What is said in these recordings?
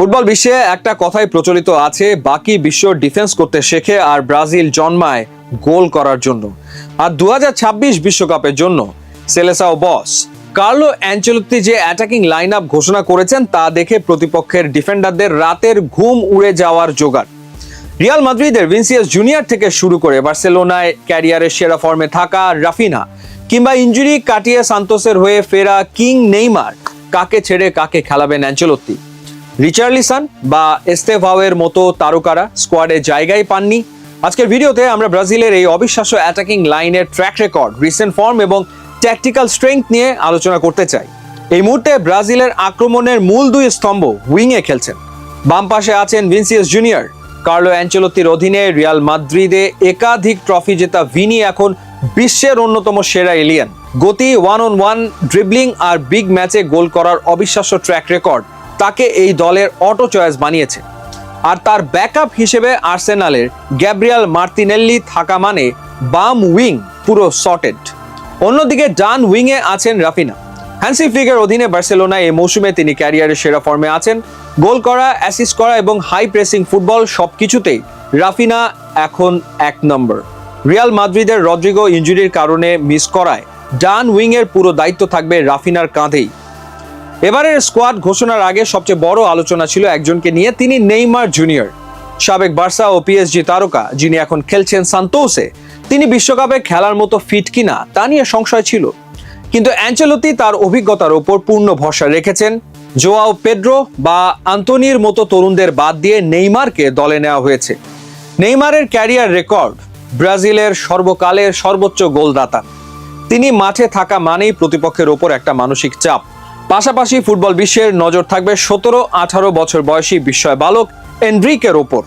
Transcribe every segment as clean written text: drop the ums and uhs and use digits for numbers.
Football বিশ্বে একটা কথাই প্রচলিত আছে, বাকি বিশ্ব ডিফেন্স করতে শেখে আর ব্রাজিল জন্মায় গোল করার জন্য। আর 2026 বিশ্বকাপের জন্য সেলেসাও বস কার্লো অ্যানচেলোত্তি যে অ্যাটাকিং লাইন আপ ঘোষণা করেছেন তা দেখে প্রতিপক্ষের ডিফেন্ডারদের রাতের ঘুম উড়ে যাওয়ার জোগাড়। রিয়াল মাদ্রিদের ভিনিসিয়াস জুনিয়র থেকে শুরু করে বার্সেলোনায় ক্যারিয়ারের সেরা ফর্মে থাকা রাফিনা কিংবা ইনজুরি কাটিয়ে সান্তোসের হয়ে ফেরা কিং নেইমার, কাকে ছেড়ে কাকে খেলাবেন অ্যানচেলোত্তি? রিচার্লিসন বা এস্তেভাওয়ের মতো তারকারা স্কোয়াডে জায়গায় পাননি। আজকের ভিডিওতে আমরা ব্রাজিলের এই অবিশ্বাস্য অ্যাটাকিং লাইনের ট্র্যাক রেকর্ড, রিসেন্ট ফর্ম এবং ট্যাকটিক্যাল স্ট্রেংথ নিয়ে আলোচনা করতে চাই। এই মুহূর্তে ব্রাজিলের আক্রমণের মূল দুই স্তম্ভ উইংয়ে খেলছেন। বাম পাশে আছেন ভিনিসিয়াস জুনিয়র। কার্লো অ্যানচেলোত্তির অধীনে রিয়াল মাদ্রিদে একাধিক ট্রফি জেতা ভিনি এখন বিশ্বের অন্যতম সেরা এলিয়ান। গতি, ওয়ান অন ওয়ান ড্রিবলিং আর বিগ ম্যাচে গোল করার অবিশ্বাস্য ট্র্যাক রেকর্ড তাকে এই দলের অটো চয়েস বানিয়েছে। আর তার ব্যাকআপ হিসেবে আর্সেনালের গ্যাব্রিয়েল মার্তিনেল্লি থাকা মানে বাম উইং পুরো সর্টেড। অন্যদিকে ডান উইংয়ে আছেন রাফিনা। হ্যান্সি ফ্লিকের অধীনে বার্সেলোনায় এই মৌসুমে তিনি ক্যারিয়ারের সেরা ফর্মে আছেন। গোল করা, অ্যাসিস্ট করা এবং হাই প্রেসিং ফুটবল সবকিছুতেই রাফিনা এখন এক নম্বর। রিয়াল মাদ্রিদের রদ্রিগো ইনজুরির কারণে মিস করায় ডান উইংয়ের পুরো দায়িত্ব থাকবে রাফিনার কাঁধেই। এবারের স্কোয়াড ঘোষণার আগে সবচেয়ে বড় আলোচনা ছিল একজনকে নিয়ে, তিনি নেইমার জুনিয়র। সাবেক বার্সা ও পিএসজি তারকা, যিনি এখন খেলছেন সান্তোসে। তিনি বিশ্বকাপে খেলার মতো ফিট কিনা তা নিয়ে সংশয় ছিল, কিন্তু অ্যানচেলোত্তি তার অভিজ্ঞতার ওপর পূর্ণ ভরসা রেখেছেন। জোয়াও পেড্রো বা আন্তোনির মতো তরুণদের বাদ দিয়ে নেইমারকে দলে নেওয়া হয়েছে। নেইমারের ক্যারিয়ার রেকর্ড, ব্রাজিলের সর্বকালের সর্বোচ্চ গোলদাতা। তিনি মাঠে থাকা মানেই প্রতিপক্ষের ওপর একটা মানসিক চাপ। পাশাপাশি ফুটবল বিশ্বের নজর থাকবে 17-18 বছর বয়সী বিস্ময় বালক এনরিকের ওপর।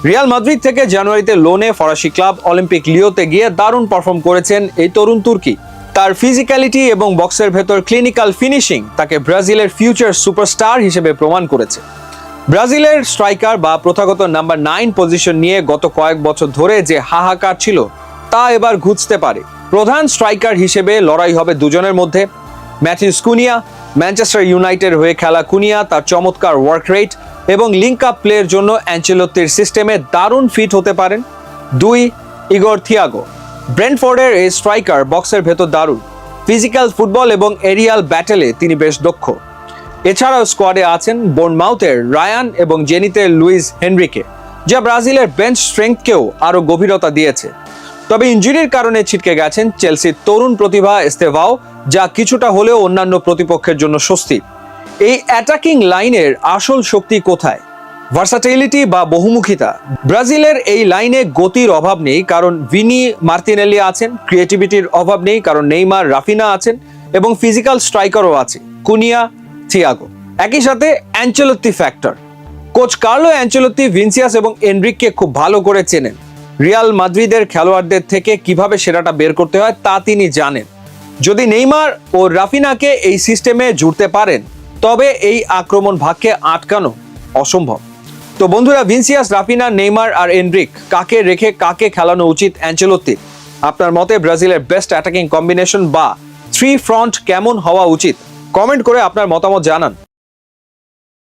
রিয়াল মাদ্রিদ থেকে জানুয়ারিতে লোনে ফরাসি ক্লাব অলিম্পিক লিওতে গিয়ে দারুণ পারফর্ম করেছেন এই তরুণ তুর্কি। তার ফিজিক্যালিটি এবং বক্সের ভেতর ক্লিনিক্যাল ফিনিশিং তাকে ব্রাজিলের ফিউচার সুপারস্টার হিসেবে প্রমাণ করেছে। ব্রাজিলের স্ট্রাইকার বা প্রথাগত নাম্বার 9 পজিশন নিয়ে গত কয়েক বছর ধরে যে হাহাকার ছিল তা এবার ঘুচতে পারে। প্রধান স্ট্রাইকার হিসেবে লড়াই হবে দুজনের মধ্যে। ম্যাথিউস কুনিয়া, ম্যানচেস্টার ইউনাইটেড হয়ে খেলা কুনিয়া তার চমৎকার ওয়ার্ক রেট এবং লিঙ্ক আপ প্লের জন্য অ্যানচেলোত্তির সিস্টেমে দারুণ ফিট হতে পারেন। 2. ইগর থিয়াগো, ব্রেন্টফোর্ডের এই স্ট্রাইকার বক্সের ভেতর দারুণ, ফিজিক্যাল ফুটবল এবং এরিয়াল ব্যাটেলে তিনি বেশ দক্ষ। এছাড়াও স্কোয়াডে আছেন বোর্নমাউথের রায়ান এবং জেনিতের লুইস হেনরিকে, যা ব্রাজিলের বেঞ্চ স্ট্রেংথকেও আরও গভীরতা দিয়েছে। তবে ইনজুরির কারণে ছিটকে গেছেন চেলসির তরুণ প্রতিভা এস্তেভাও, যা কিছুটা হলেও অন্যান্য প্রতিপক্ষের জন্য স্বস্তি। এই অ্যাটাকিং লাইনের আসল শক্তি কোথায়? ভার্সাটিলিটি বা বহুমুখিতা। ব্রাজিলের এই লাইনে গতির অভাব নেই, কারণ ভিনি মার্তিনেলি আছেন। ক্রিয়েটিভিটির অভাব নেই, কারণ নেইমার, রাফিনা আছেন এবং ফিজিক্যাল স্ট্রাইকারও আছে, কুনিয়া, থিয়াগো। একই সাথে Ancelotti factor. Coach Carlo Ancelotti Vinicius এবং এনরিককে খুব ভালো করে চেনেন। রিয়াল মাদ্রিদের খেলোয়াড়দের থেকে কিভাবে সেরাটা বের করতে হয় তা তিনি জানেন। যদি নেইমার ও রাফিনাকে এই সিস্টেমে জুড়তে পারেন, তবে এই আক্রমণ ভাগকে আটকানো অসম্ভব। তো বন্ধুরা, ভিনিসিয়াস, রাফিনা, নেইমার আর এনরিক, কাকে রেখে কাকে খেলানো উচিত অ্যানচেলোত্তির? আপনার মতে ব্রাজিলের বেস্ট অ্যাটাকিং কম্বিনেশন বা 3 ফ্রন্ট কেমন হওয়া উচিত? কমেন্ট করে আপনার মতামত জানান।